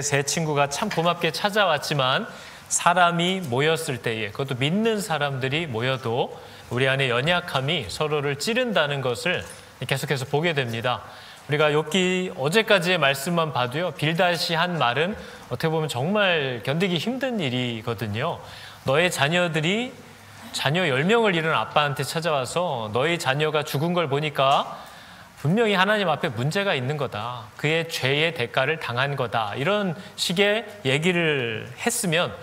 세 친구가 참 고맙게 찾아왔지만 사람이 모였을 때에, 그것도 믿는 사람들이 모여도 우리 안에 연약함이 서로를 찌른다는 것을 계속해서 보게 됩니다. 우리가 욥기 어제까지의 말씀만 봐도요, 빌닷이 한 말은 어떻게 보면 정말 견디기 힘든 일이거든요. 너의 자녀들이 자녀 10명을 잃은 아빠한테 찾아와서 너의 자녀가 죽은 걸 보니까 분명히 하나님 앞에 문제가 있는 거다. 그의 죄의 대가를 당한 거다. 이런 식의 얘기를 했으면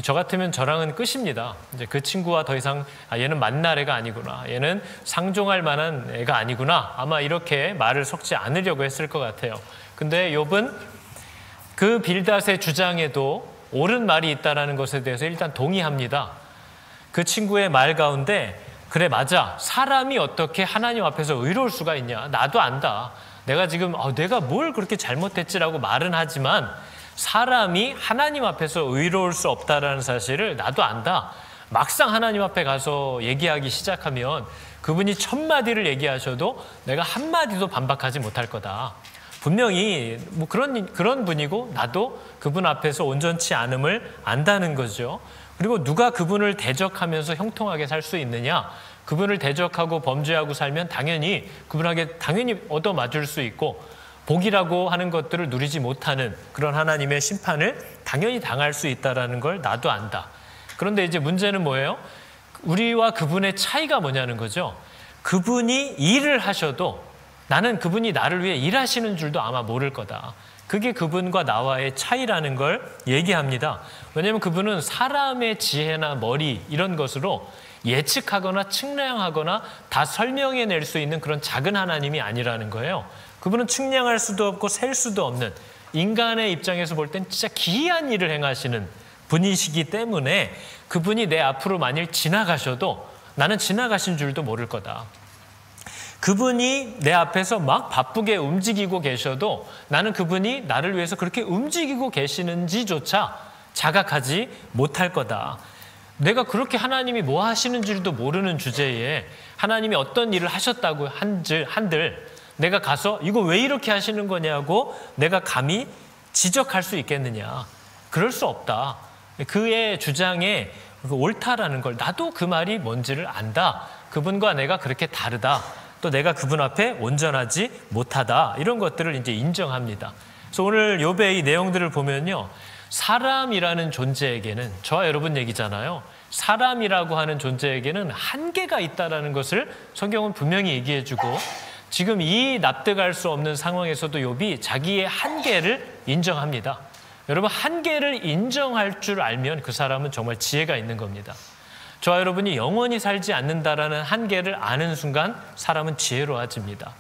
저 같으면 저랑은 끝입니다. 이제 그 친구와 더 이상 얘는 만날 애가 아니구나. 얘는 상종할 만한 애가 아니구나. 아마 이렇게 말을 섞지 않으려고 했을 것 같아요. 근데 욥은 그 빌닷의 주장에도 옳은 말이 있다는 것에 대해서 일단 동의합니다. 그 친구의 말 가운데 그래 맞아. 사람이 어떻게 하나님 앞에서 의로울 수가 있냐. 나도 안다. 내가 지금 내가 뭘 그렇게 잘못했지라고 말은 하지만 사람이 하나님 앞에서 의로울 수 없다라는 사실을 나도 안다. 막상 하나님 앞에 가서 얘기하기 시작하면 그분이 1000마디를 얘기하셔도 내가 한마디도 반박하지 못할 거다. 분명히 뭐 그런 분이고 나도 그분 앞에서 온전치 않음을 안다는 거죠. 그리고 누가 그분을 대적하면서 형통하게 살 수 있느냐? 그분을 대적하고 범죄하고 살면 당연히 그분에게 얻어맞을 수 있고 복이라고 하는 것들을 누리지 못하는 그런 하나님의 심판을 당연히 당할 수 있다는 걸 나도 안다. 그런데 이제 문제는 뭐예요? 우리와 그분의 차이가 뭐냐는 거죠. 그분이 일을 하셔도 나는 그분이 나를 위해 일하시는 줄도 아마 모를 거다. 그게 그분과 나와의 차이라는 걸 얘기합니다. 왜냐하면 그분은 사람의 지혜나 머리 이런 것으로 예측하거나 측량하거나 다 설명해낼 수 있는 그런 작은 하나님이 아니라는 거예요. 그분은 측량할 수도 없고 셀 수도 없는 인간의 입장에서 볼 땐 진짜 기이한 일을 행하시는 분이시기 때문에 그분이 내 앞으로 만일 지나가셔도 나는 지나가신 줄도 모를 거다. 그분이 내 앞에서 막 바쁘게 움직이고 계셔도 나는 그분이 나를 위해서 그렇게 움직이고 계시는지조차 자각하지 못할 거다. 내가 그렇게 하나님이 뭐 하시는 줄도 모르는 주제에 하나님이 어떤 일을 하셨다고 한들 내가 가서 이거 왜 이렇게 하시는 거냐고 내가 감히 지적할 수 있겠느냐. 그럴 수 없다. 그의 주장에 옳다라는 걸 나도 그 말이 뭔지를 안다. 그분과 내가 그렇게 다르다. 또 내가 그분 앞에 온전하지 못하다. 이런 것들을 이제 인정합니다. 그래서 오늘 욥의 이 내용들을 보면요. 사람이라는 존재에게는 저와 여러분 얘기잖아요. 사람이라고 하는 존재에게는 한계가 있다는 것을 성경은 분명히 얘기해주고 지금 이 납득할 수 없는 상황에서도 욥이 자기의 한계를 인정합니다. 여러분 한계를 인정할 줄 알면 그 사람은 정말 지혜가 있는 겁니다. 저와 여러분이 영원히 살지 않는다라는 한계를 아는 순간 사람은 지혜로워집니다.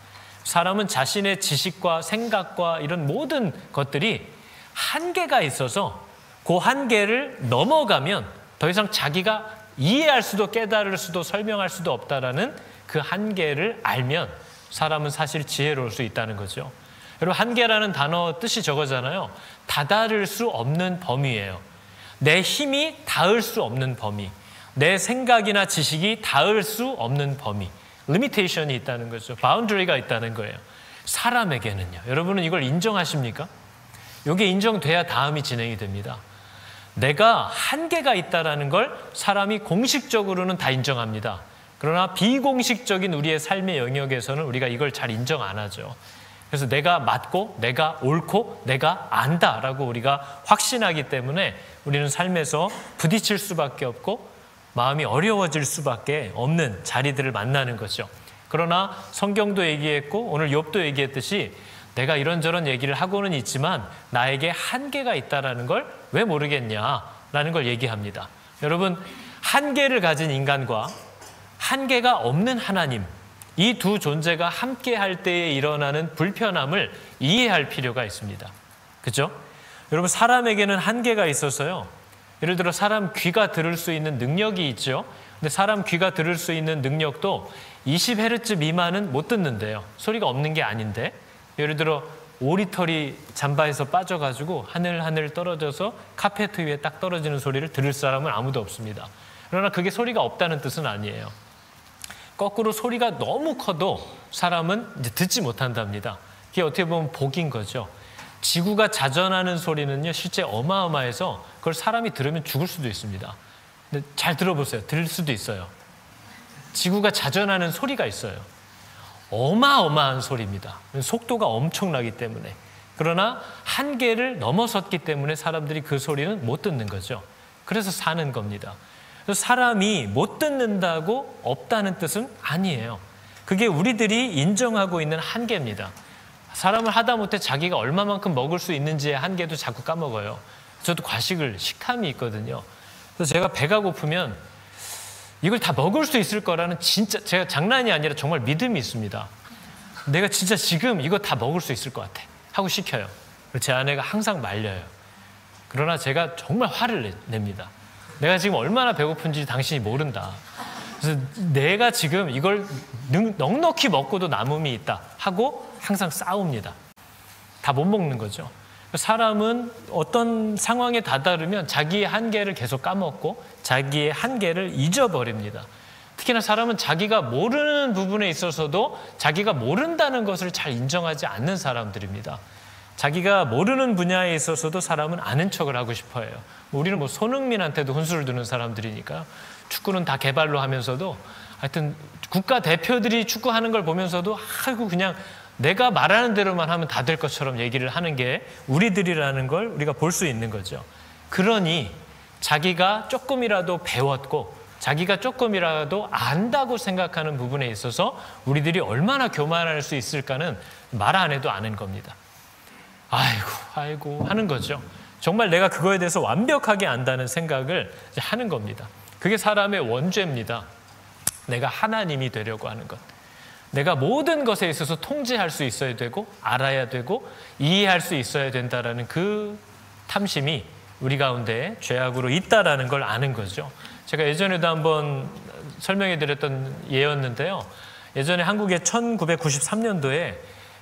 사람은 자신의 지식과 생각과 이런 모든 것들이 한계가 있어서 그 한계를 넘어가면 더 이상 자기가 이해할 수도 깨달을 수도 설명할 수도 없다라는 그 한계를 알면 사람은 사실 지혜로울 수 있다는 거죠. 여러분 한계라는 단어 뜻이 저거잖아요. 다다를 수 없는 범위예요. 내 힘이 닿을 수 없는 범위. 내 생각이나 지식이 닿을 수 없는 범위. limitation이 있다는 거죠. boundary가 있다는 거예요. 사람에게는요. 여러분은 이걸 인정하십니까? 이게 인정돼야 다음이 진행이 됩니다. 내가 한계가 있다는 걸 사람이 공식적으로는 다 인정합니다. 그러나 비공식적인 우리의 삶의 영역에서는 우리가 이걸 잘 인정 안 하죠. 그래서 내가 맞고 내가 옳고 내가 안다라고 우리가 확신하기 때문에 우리는 삶에서 부딪힐 수밖에 없고 마음이 어려워질 수밖에 없는 자리들을 만나는 거죠. 그러나 성경도 얘기했고 오늘 욥도 얘기했듯이 내가 이런저런 얘기를 하고는 있지만 나에게 한계가 있다는 걸 왜 모르겠냐라는 걸 얘기합니다. 여러분 한계를 가진 인간과 한계가 없는 하나님 이 두 존재가 함께 할 때에 일어나는 불편함을 이해할 필요가 있습니다. 그렇죠? 여러분 사람에게는 한계가 있어서요. 예를 들어 사람 귀가 들을 수 있는 능력이 있죠. 근데 사람 귀가 들을 수 있는 능력도 20Hz 미만은 못 듣는데요. 소리가 없는 게 아닌데 예를 들어 오리털이 잠바에서 빠져가지고 하늘하늘 떨어져서 카페트 위에 딱 떨어지는 소리를 들을 사람은 아무도 없습니다. 그러나 그게 소리가 없다는 뜻은 아니에요. 거꾸로 소리가 너무 커도 사람은 이제 듣지 못한답니다. 그게 어떻게 보면 복인 거죠. 지구가 자전하는 소리는요, 실제 어마어마해서 그걸 사람이 들으면 죽을 수도 있습니다. 근데 잘 들어보세요. 들을 수도 있어요. 지구가 자전하는 소리가 있어요. 어마어마한 소리입니다. 속도가 엄청나기 때문에. 그러나 한계를 넘어섰기 때문에 사람들이 그 소리는 못 듣는 거죠. 그래서 사는 겁니다. 그래서 사람이 못 듣는다고 없다는 뜻은 아니에요. 그게 우리들이 인정하고 있는 한계입니다. 사람을 하다못해 자기가 얼마만큼 먹을 수 있는지의 한계도 자꾸 까먹어요. 저도 과식을 식탐이 있거든요. 그래서 제가 배가 고프면 이걸 다 먹을 수 있을 거라는 진짜 제가 장난이 아니라 정말 믿음이 있습니다. 내가 진짜 지금 이거 다 먹을 수 있을 것 같아 하고 시켜요. 제 아내가 항상 말려요. 그러나 제가 정말 화를 냅니다. 내가 지금 얼마나 배고픈지 당신이 모른다. 그래서 내가 지금 이걸 넉넉히 먹고도 남음이 있다 하고 항상 싸웁니다. 다 못 먹는 거죠. 사람은 어떤 상황에 다다르면 자기의 한계를 계속 까먹고 자기의 한계를 잊어버립니다. 특히나 사람은 자기가 모르는 부분에 있어서도 자기가 모른다는 것을 잘 인정하지 않는 사람들입니다. 자기가 모르는 분야에 있어서도 사람은 아는 척을 하고 싶어 해요. 우리는 뭐 손흥민한테도 훈수를 두는 사람들이니까 축구는 다 개발로 하면서도 하여튼 국가대표들이 축구하는 걸 보면서도 아이고 그냥 내가 말하는 대로만 하면 다 될 것처럼 얘기를 하는 게 우리들이라는 걸 우리가 볼 수 있는 거죠. 그러니 자기가 조금이라도 배웠고 자기가 조금이라도 안다고 생각하는 부분에 있어서 우리들이 얼마나 교만할 수 있을까는 말 안 해도 아는 겁니다. 아이고 하는 거죠. 정말 내가 그거에 대해서 완벽하게 안다는 생각을 하는 겁니다. 그게 사람의 원죄입니다. 내가 하나님이 되려고 하는 것. 내가 모든 것에 있어서 통제할 수 있어야 되고 알아야 되고 이해할 수 있어야 된다라는 그 탐심이 우리 가운데 죄악으로 있다라는 걸 아는 거죠. 제가 예전에도 한번 설명해 드렸던 예였는데요. 예전에 한국의 1993년도에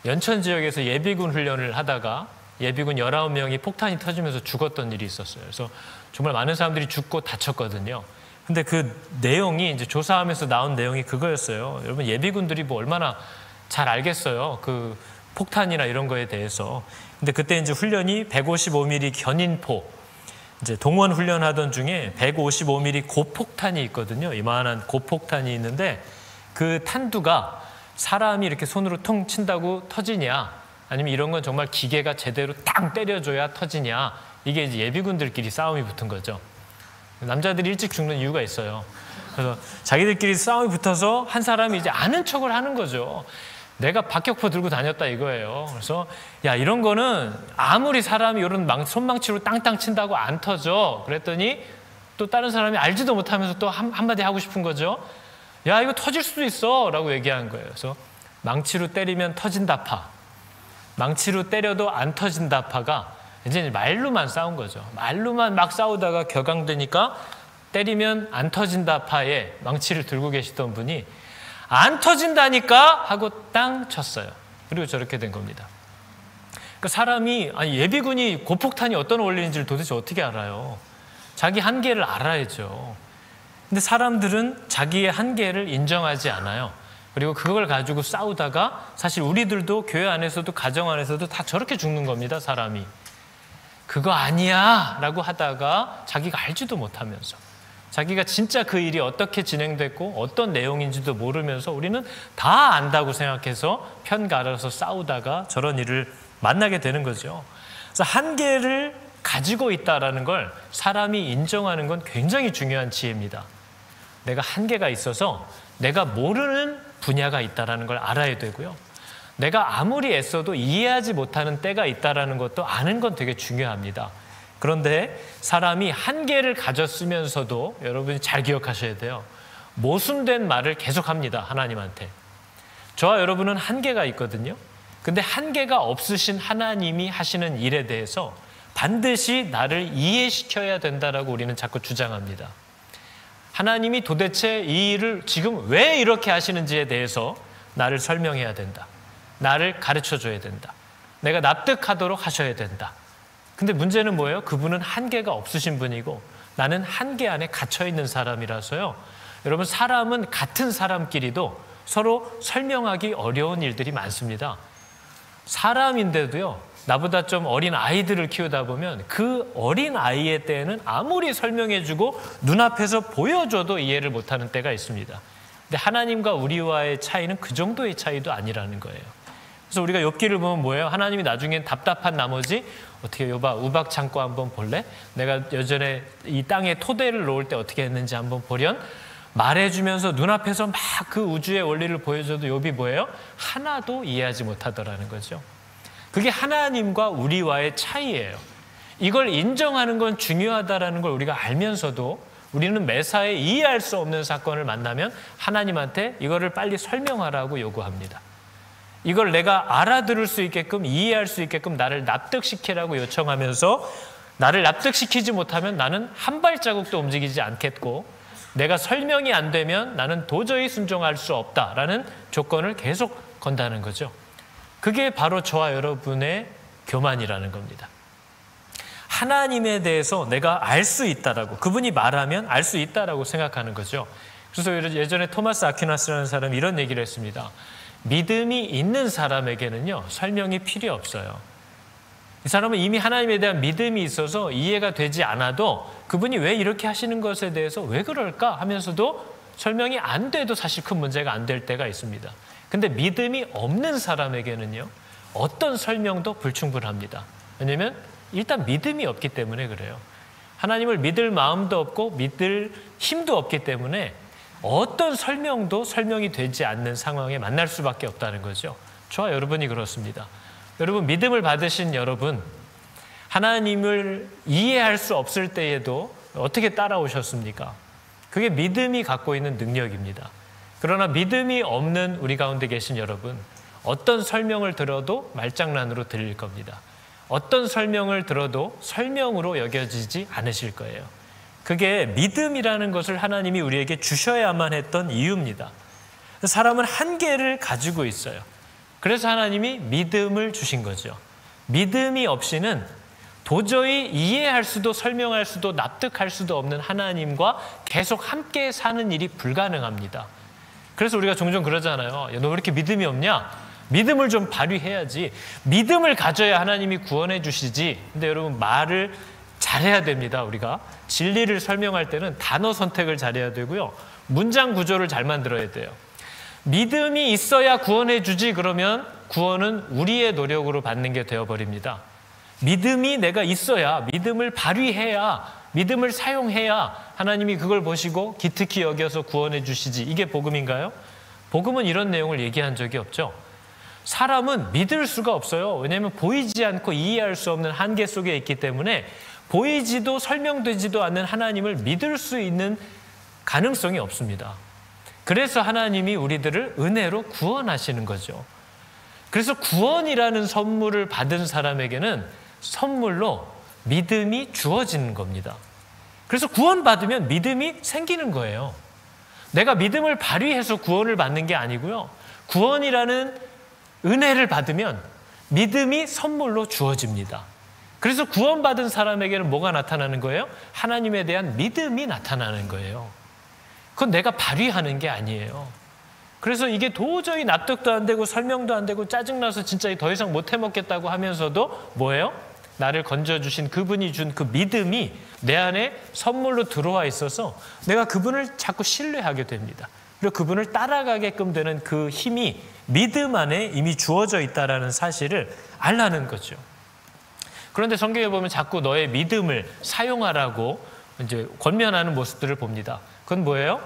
연천 지역에서 예비군 훈련을 하다가 예비군 19명이 폭탄이 터지면서 죽었던 일이 있었어요. 그래서 정말 많은 사람들이 죽고 다쳤거든요. 근데 그 내용이 이제 조사하면서 나온 내용이 그거였어요. 여러분 예비군들이 뭐 얼마나 잘 알겠어요. 그 폭탄이나 이런 거에 대해서. 근데 그때 이제 훈련이 155mm 견인포, 이제 동원 훈련하던 중에 155mm 고폭탄이 있거든요. 이만한 고폭탄이 있는데 그 탄두가 사람이 이렇게 손으로 통 친다고 터지냐, 아니면 이런 건 정말 기계가 제대로 땅 때려줘야 터지냐, 이게 이제 예비군들끼리 싸움이 붙은 거죠. 남자들이 일찍 죽는 이유가 있어요. 그래서 자기들끼리 싸움이 붙어서 한 사람이 이제 아는 척을 하는 거죠. 내가 박격포 들고 다녔다 이거예요. 그래서 야, 이런 거는 아무리 사람이 이런 손망치로 땅땅 친다고 안 터져. 그랬더니 또 다른 사람이 알지도 못하면서 또 한마디 하고 싶은 거죠. 야, 이거 터질 수도 있어 라고 얘기한 거예요. 그래서 망치로 때리면 터진다 파, 망치로 때려도 안 터진다 파가 이제 말로만 싸운 거죠. 말로만 막 싸우다가 격앙되니까 때리면 안 터진다 파에 망치를 들고 계시던 분이 안 터진다니까 하고 땅 쳤어요. 그리고 저렇게 된 겁니다. 그러니까 사람이 예비군이 고폭탄이 어떤 원리인지를 도대체 어떻게 알아요? 자기 한계를 알아야죠. 근데 사람들은 자기의 한계를 인정하지 않아요. 그리고 그걸 가지고 싸우다가 사실 우리들도 교회 안에서도 가정 안에서도 다 저렇게 죽는 겁니다. 사람이. 그거 아니야 라고 하다가 자기가 알지도 못하면서 자기가 진짜 그 일이 어떻게 진행됐고 어떤 내용인지도 모르면서 우리는 다 안다고 생각해서 편 갈아서 싸우다가 저런 일을 만나게 되는 거죠. 그래서 한계를 가지고 있다는 걸 사람이 인정하는 건 굉장히 중요한 지혜입니다. 내가 한계가 있어서 내가 모르는 분야가 있다는 걸 알아야 되고요. 내가 아무리 애써도 이해하지 못하는 때가 있다는 것도 아는 건 되게 중요합니다. 그런데 사람이 한계를 가졌으면서도 여러분이 잘 기억하셔야 돼요. 모순된 말을 계속합니다. 하나님한테. 저와 여러분은 한계가 있거든요. 근데 한계가 없으신 하나님이 하시는 일에 대해서 반드시 나를 이해시켜야 된다라고 우리는 자꾸 주장합니다. 하나님이 도대체 이 일을 지금 왜 이렇게 하시는지에 대해서 나를 설명해야 된다. 나를 가르쳐줘야 된다. 내가 납득하도록 하셔야 된다. 근데 문제는 뭐예요? 그분은 한계가 없으신 분이고 나는 한계 안에 갇혀있는 사람이라서요. 여러분, 사람은 같은 사람끼리도 서로 설명하기 어려운 일들이 많습니다. 사람인데도요, 나보다 좀 어린 아이들을 키우다 보면 그 어린 아이의 때에는 아무리 설명해주고 눈앞에서 보여줘도 이해를 못하는 때가 있습니다. 근데 하나님과 우리와의 차이는 그 정도의 차이도 아니라는 거예요. 그래서 우리가 욥기를 보면 뭐예요? 하나님이 나중엔 답답한 나머지 어떻게 욥아 우박 창고 한번 볼래? 내가 예전에 이 땅에 토대를 놓을 때 어떻게 했는지 한번 보련? 말해주면서 눈앞에서 막 그 우주의 원리를 보여줘도 욥이 뭐예요? 하나도 이해하지 못하더라는 거죠. 그게 하나님과 우리와의 차이예요. 이걸 인정하는 건 중요하다는 걸 우리가 알면서도 우리는 매사에 이해할 수 없는 사건을 만나면 하나님한테 이거를 빨리 설명하라고 요구합니다. 이걸 내가 알아들을 수 있게끔 이해할 수 있게끔 나를 납득시키라고 요청하면서 나를 납득시키지 못하면 나는 한 발자국도 움직이지 않겠고 내가 설명이 안 되면 나는 도저히 순종할 수 없다라는 조건을 계속 건다는 거죠. 그게 바로 저와 여러분의 교만이라는 겁니다. 하나님에 대해서 내가 알 수 있다라고 그분이 말하면 알 수 있다라고 생각하는 거죠. 그래서 예전에 토마스 아퀴나스라는 사람이 이런 얘기를 했습니다. 믿음이 있는 사람에게는요 설명이 필요 없어요. 이 사람은 이미 하나님에 대한 믿음이 있어서 이해가 되지 않아도 그분이 왜 이렇게 하시는 것에 대해서 왜 그럴까 하면서도 설명이 안 돼도 사실 큰 문제가 안 될 때가 있습니다. 근데 믿음이 없는 사람에게는요 어떤 설명도 불충분합니다. 왜냐하면 일단 믿음이 없기 때문에 그래요. 하나님을 믿을 마음도 없고 믿을 힘도 없기 때문에 어떤 설명도 설명이 되지 않는 상황에 만날 수밖에 없다는 거죠. 저와 여러분이 그렇습니다. 여러분 믿음을 받으신 여러분 하나님을 이해할 수 없을 때에도 어떻게 따라오셨습니까? 그게 믿음이 갖고 있는 능력입니다. 그러나 믿음이 없는 우리 가운데 계신 여러분 어떤 설명을 들어도 말장난으로 들릴 겁니다. 어떤 설명을 들어도 설명으로 여겨지지 않으실 거예요. 그게 믿음이라는 것을 하나님이 우리에게 주셔야만 했던 이유입니다. 사람은 한계를 가지고 있어요. 그래서 하나님이 믿음을 주신 거죠. 믿음이 없이는 도저히 이해할 수도 설명할 수도 납득할 수도 없는 하나님과 계속 함께 사는 일이 불가능합니다. 그래서 우리가 종종 그러잖아요. 야, 너 왜 이렇게 믿음이 없냐? 믿음을 좀 발휘해야지. 믿음을 가져야 하나님이 구원해 주시지. 근데 여러분 말을 잘해야 됩니다. 우리가 진리를 설명할 때는 단어 선택을 잘해야 되고요. 문장 구조를 잘 만들어야 돼요. 믿음이 있어야 구원해 주지 그러면 구원은 우리의 노력으로 받는 게 되어버립니다. 믿음이 내가 있어야 믿음을 발휘해야 믿음을 사용해야 하나님이 그걸 보시고 기특히 여겨서 구원해 주시지. 이게 복음인가요? 복음은 이런 내용을 얘기한 적이 없죠. 사람은 믿을 수가 없어요. 왜냐하면 보이지 않고 이해할 수 없는 한계 속에 있기 때문에 보이지도 설명되지도 않는 하나님을 믿을 수 있는 가능성이 없습니다. 그래서 하나님이 우리들을 은혜로 구원하시는 거죠. 그래서 구원이라는 선물을 받은 사람에게는 선물로 믿음이 주어지는 겁니다. 그래서 구원받으면 믿음이 생기는 거예요. 내가 믿음을 발휘해서 구원을 받는 게 아니고요. 구원이라는 은혜를 받으면 믿음이 선물로 주어집니다. 그래서 구원받은 사람에게는 뭐가 나타나는 거예요? 하나님에 대한 믿음이 나타나는 거예요. 그건 내가 발휘하는 게 아니에요. 그래서 이게 도저히 납득도 안 되고 설명도 안 되고 짜증나서 진짜 더 이상 못 해먹겠다고 하면서도 뭐예요? 나를 건져주신 그분이 준 그 믿음이 내 안에 선물로 들어와 있어서 내가 그분을 자꾸 신뢰하게 됩니다. 그리고 그분을 따라가게끔 되는 그 힘이 믿음 안에 이미 주어져 있다는 사실을 알라는 거죠. 그런데 성경에 보면 자꾸 너의 믿음을 사용하라고 이제 권면하는 모습들을 봅니다. 그건 뭐예요?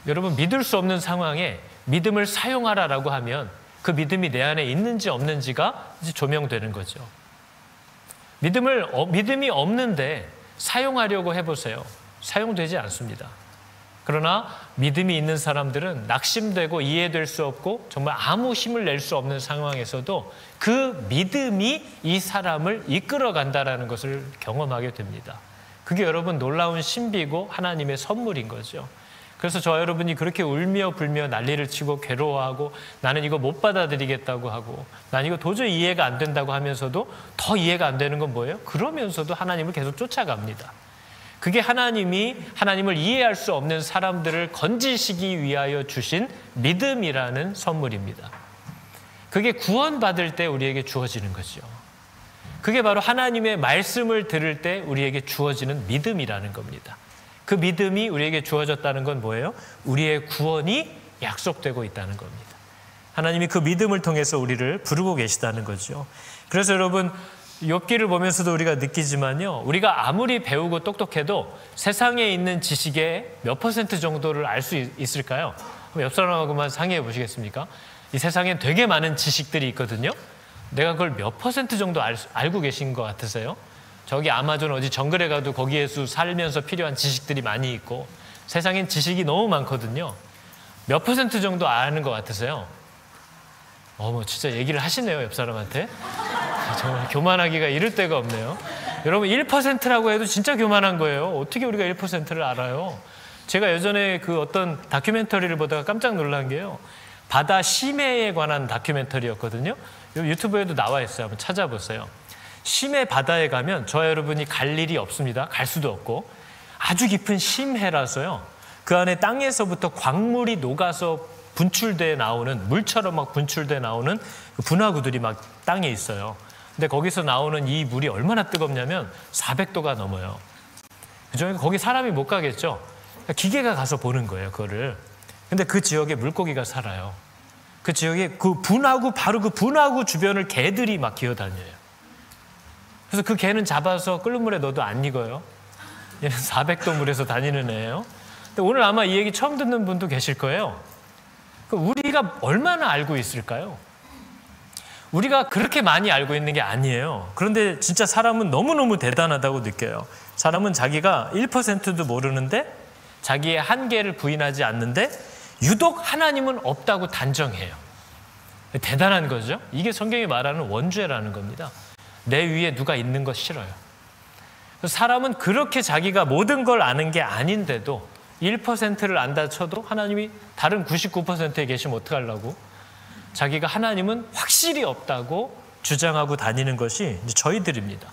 여러분 믿을 수 없는 상황에 믿음을 사용하라라고 하면 그 믿음이 내 안에 있는지 없는지가 이제 조명되는 거죠. 믿음이 없는데 사용하려고 해보세요. 사용되지 않습니다. 그러나 믿음이 있는 사람들은 낙심되고 이해될 수 없고 정말 아무 힘을 낼 수 없는 상황에서도 그 믿음이 이 사람을 이끌어간다는 것을 경험하게 됩니다. 그게 여러분 놀라운 신비고 하나님의 선물인 거죠. 그래서 저와 여러분이 그렇게 울며 불며 난리를 치고 괴로워하고 나는 이거 못 받아들이겠다고 하고 난 이거 도저히 이해가 안 된다고 하면서도 더 이해가 안 되는 건 뭐예요? 그러면서도 하나님을 계속 쫓아갑니다. 그게 하나님을 이해할 수 없는 사람들을 건지시기 위하여 주신 믿음이라는 선물입니다. 그게 구원받을 때 우리에게 주어지는 거죠. 그게 바로 하나님의 말씀을 들을 때 우리에게 주어지는 믿음이라는 겁니다. 그 믿음이 우리에게 주어졌다는 건 뭐예요? 우리의 구원이 약속되고 있다는 겁니다. 하나님이 그 믿음을 통해서 우리를 부르고 계시다는 거죠. 그래서 여러분, 욥기를 보면서도 우리가 느끼지만요, 우리가 아무리 배우고 똑똑해도 세상에 있는 지식의 몇 % 정도를 알 수 있을까요? 옆 사람하고만 상의해 보시겠습니까? 이 세상에 되게 많은 지식들이 있거든요. 내가 그걸 몇 % 정도 알고 계신 것 같으세요? 저기 아마존 어디 정글에 가도 거기에서 살면서 필요한 지식들이 많이 있고, 세상엔 지식이 너무 많거든요. 몇 % 정도 아는 것 같으세요? 진짜 얘기를 하시네요, 옆 사람한테. 정말 교만하기가 이를 데가 없네요. 여러분, 1%라고 해도 진짜 교만한 거예요. 어떻게 우리가 1%를 알아요? 제가 예전에 그 어떤 다큐멘터리를 보다가 깜짝 놀란 게요, 바다 심해에 관한 다큐멘터리였거든요. 유튜브에도 나와 있어요. 한번 찾아보세요. 심해 바다에 가면 저와 여러분이 갈 일이 없습니다. 갈 수도 없고, 아주 깊은 심해라서요, 그 안에 땅에서부터 광물이 녹아서 분출돼 나오는, 물처럼 막 분출돼 나오는 그 분화구들이 막 땅에 있어요. 근데 거기서 나오는 이 물이 얼마나 뜨겁냐면 400도가 넘어요. 그죠? 거기 사람이 못 가겠죠. 기계가 가서 보는 거예요, 그거를. 근데 그 지역에 물고기가 살아요. 그 지역에 그 분화구, 바로 그 분화구 주변을 개들이 막 기어다녀요. 그래서 그 개는 잡아서 끓는 물에 넣어도 안 익어요. 얘는 400도 물에서 다니는 애예요. 근데 오늘 아마 이 얘기 처음 듣는 분도 계실 거예요. 우리가 얼마나 알고 있을까요? 우리가 그렇게 많이 알고 있는 게 아니에요. 그런데 진짜 사람은 너무너무 대단하다고 느껴요. 사람은 자기가 1%도 모르는데, 자기의 한계를 부인하지 않는데 유독 하나님은 없다고 단정해요. 대단한 거죠. 이게 성경이 말하는 원죄라는 겁니다. 내 위에 누가 있는 거 싫어요. 사람은 그렇게 자기가 모든 걸 아는 게 아닌데도 1%를 안다 쳐도 하나님이 다른 99%에 계시면 어떡하려고? 자기가 하나님은 확실히 없다고 주장하고 다니는 것이 이제 저희들입니다.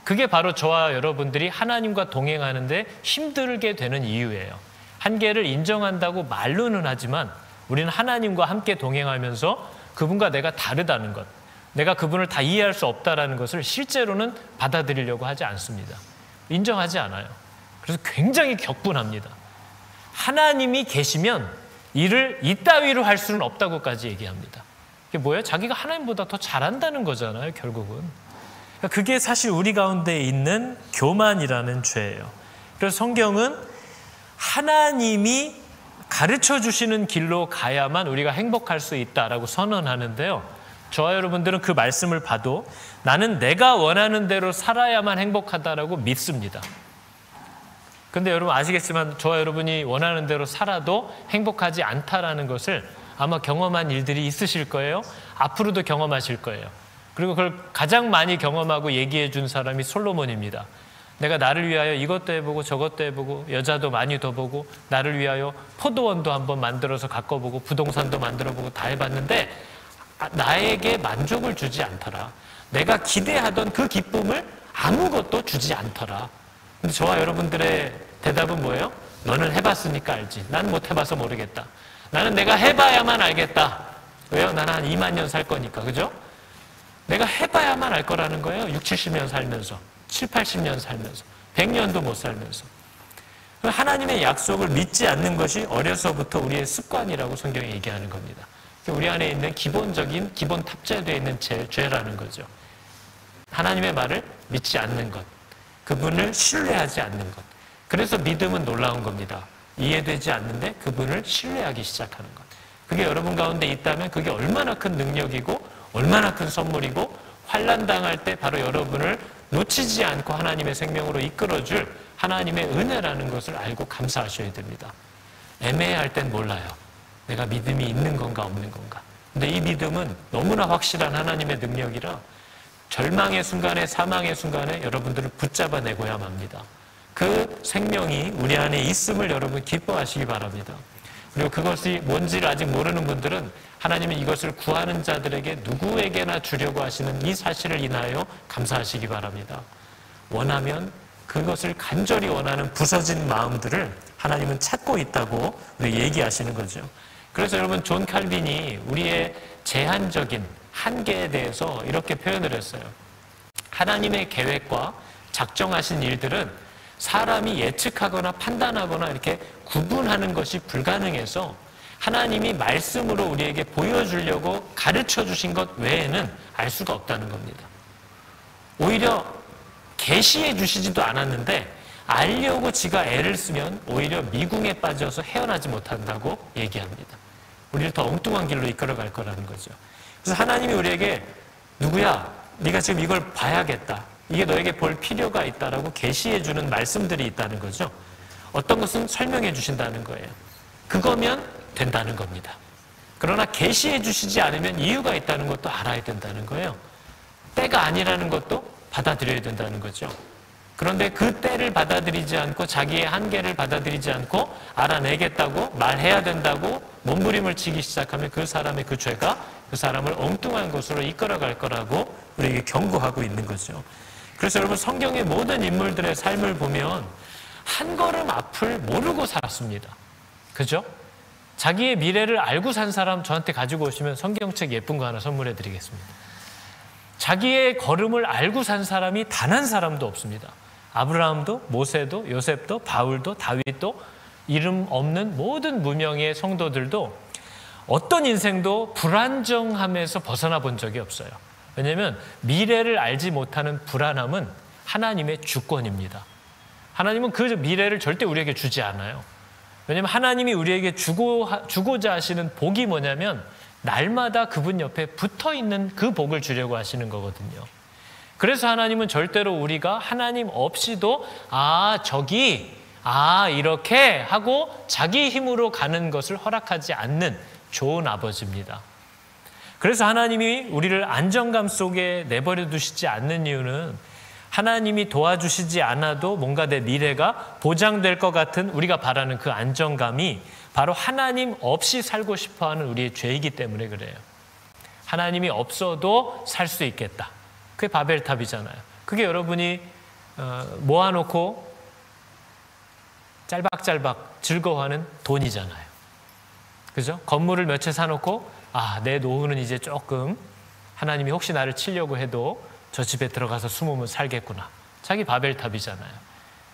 그게 바로 저와 여러분들이 하나님과 동행하는데 힘들게 되는 이유예요. 한계를 인정한다고 말로는 하지만 우리는 하나님과 함께 동행하면서 그분과 내가 다르다는 것, 내가 그분을 다 이해할 수 없다는 것을 실제로는 받아들이려고 하지 않습니다. 인정하지 않아요. 그래서 굉장히 격분합니다. 하나님이 계시면 일을 이따위로 할 수는 없다고까지 얘기합니다. 그게 뭐예요? 자기가 하나님보다 더 잘한다는 거잖아요, 결국은. 그게 사실 우리 가운데 있는 교만이라는 죄예요. 그래서 성경은 하나님이 가르쳐 주시는 길로 가야만 우리가 행복할 수 있다라고 선언하는데요, 저와 여러분들은 그 말씀을 봐도 나는 내가 원하는 대로 살아야만 행복하다라고 믿습니다. 근데 여러분 아시겠지만 저와 여러분이 원하는 대로 살아도 행복하지 않다라는 것을 아마 경험한 일들이 있으실 거예요. 앞으로도 경험하실 거예요. 그리고 그걸 가장 많이 경험하고 얘기해 준 사람이 솔로몬입니다. 내가 나를 위하여 이것도 해보고 저것도 해보고 여자도 많이 더 보고 나를 위하여 포도원도 한번 만들어서 가꿔보고 부동산도 만들어보고 다 해봤는데 나에게 만족을 주지 않더라. 내가 기대하던 그 기쁨을 아무것도 주지 않더라. 근데 저와 여러분들의 대답은 뭐예요? 너는 해봤으니까 알지. 난 못 해봐서 모르겠다. 나는 내가 해봐야만 알겠다. 왜요? 나는 한 2만 년 살 거니까. 그죠? 내가 해봐야만 알 거라는 거예요. 60, 70년 살면서. 7, 80년 살면서. 100년도 못 살면서. 하나님의 약속을 믿지 않는 것이 어려서부터 우리의 습관이라고 성경이 얘기하는 겁니다. 우리 안에 있는 기본적인, 기본 탑재되어 있는 죄라는 거죠. 하나님의 말을 믿지 않는 것. 그분을 신뢰하지 않는 것. 그래서 믿음은 놀라운 겁니다. 이해되지 않는데 그분을 신뢰하기 시작하는 것. 그게 여러분 가운데 있다면 그게 얼마나 큰 능력이고 얼마나 큰 선물이고 환난 당할 때 바로 여러분을 놓치지 않고 하나님의 생명으로 이끌어줄 하나님의 은혜라는 것을 알고 감사하셔야 됩니다. 애매할 땐 몰라요. 내가 믿음이 있는 건가 없는 건가. 근데 이 믿음은 너무나 확실한 하나님의 능력이라 절망의 순간에, 사망의 순간에 여러분들을 붙잡아내고야 맙니다. 그 생명이 우리 안에 있음을 여러분 기뻐하시기 바랍니다. 그리고 그것이 뭔지를 아직 모르는 분들은 하나님이 이것을 구하는 자들에게 누구에게나 주려고 하시는 이 사실을 인하여 감사하시기 바랍니다. 원하면 그것을 간절히 원하는 부서진 마음들을 하나님은 찾고 있다고 얘기하시는 거죠. 그래서 여러분 존 칼빈이 우리의 제한적인 한계에 대해서 이렇게 표현을 했어요. 하나님의 계획과 작정하신 일들은 사람이 예측하거나 판단하거나 이렇게 구분하는 것이 불가능해서 하나님이 말씀으로 우리에게 보여주려고 가르쳐 주신 것 외에는 알 수가 없다는 겁니다. 오히려 계시해 주시지도 않았는데 알려고 지가 애를 쓰면 오히려 미궁에 빠져서 헤어나지 못한다고 얘기합니다. 우리를 더 엉뚱한 길로 이끌어갈 거라는 거죠. 그래서 하나님이 우리에게 누구야? 네가 지금 이걸 봐야겠다. 이게 너에게 볼 필요가 있다라고 계시해 주는 말씀들이 있다는 거죠. 어떤 것은 설명해 주신다는 거예요. 그거면 된다는 겁니다. 그러나 계시해 주시지 않으면 이유가 있다는 것도 알아야 된다는 거예요. 때가 아니라는 것도 받아들여야 된다는 거죠. 그런데 그 때를 받아들이지 않고 자기의 한계를 받아들이지 않고 알아내겠다고 말해야 된다고 몸부림을 치기 시작하면 그 사람의 그 죄가 그 사람을 엉뚱한 곳으로 이끌어갈 거라고 우리에게 경고하고 있는 거죠. 그래서 여러분 성경의 모든 인물들의 삶을 보면 한 걸음 앞을 모르고 살았습니다. 그죠? 자기의 미래를 알고 산 사람 저한테 가지고 오시면 성경책 예쁜 거 하나 선물해 드리겠습니다. 자기의 걸음을 알고 산 사람이 단 한 사람도 없습니다. 아브라함도 모세도 요셉도 바울도 다윗도 이름 없는 모든 무명의 성도들도 어떤 인생도 불안정함에서 벗어나 본 적이 없어요. 왜냐하면 미래를 알지 못하는 불안함은 하나님의 주권입니다. 하나님은 그 미래를 절대 우리에게 주지 않아요. 왜냐하면 하나님이 우리에게 주고자 하시는 복이 뭐냐면 날마다 그분 옆에 붙어있는 그 복을 주려고 하시는 거거든요. 그래서 하나님은 절대로 우리가 하나님 없이도 이렇게 하고 자기 힘으로 가는 것을 허락하지 않는 좋은 아버지입니다. 그래서 하나님이 우리를 안정감 속에 내버려 두시지 않는 이유는 하나님이 도와주시지 않아도 뭔가 내 미래가 보장될 것 같은 우리가 바라는 그 안정감이 바로 하나님 없이 살고 싶어하는 우리의 죄이기 때문에 그래요. 하나님이 없어도 살 수 있겠다. 그게 바벨탑이잖아요. 그게 여러분이 모아놓고 짤박짤박 즐거워하는 돈이잖아요. 그죠? 건물을 몇 채 사놓고 내 노후는 이제 조금 하나님이 혹시 나를 치려고 해도 저 집에 들어가서 숨으면 살겠구나. 자기 바벨탑이잖아요.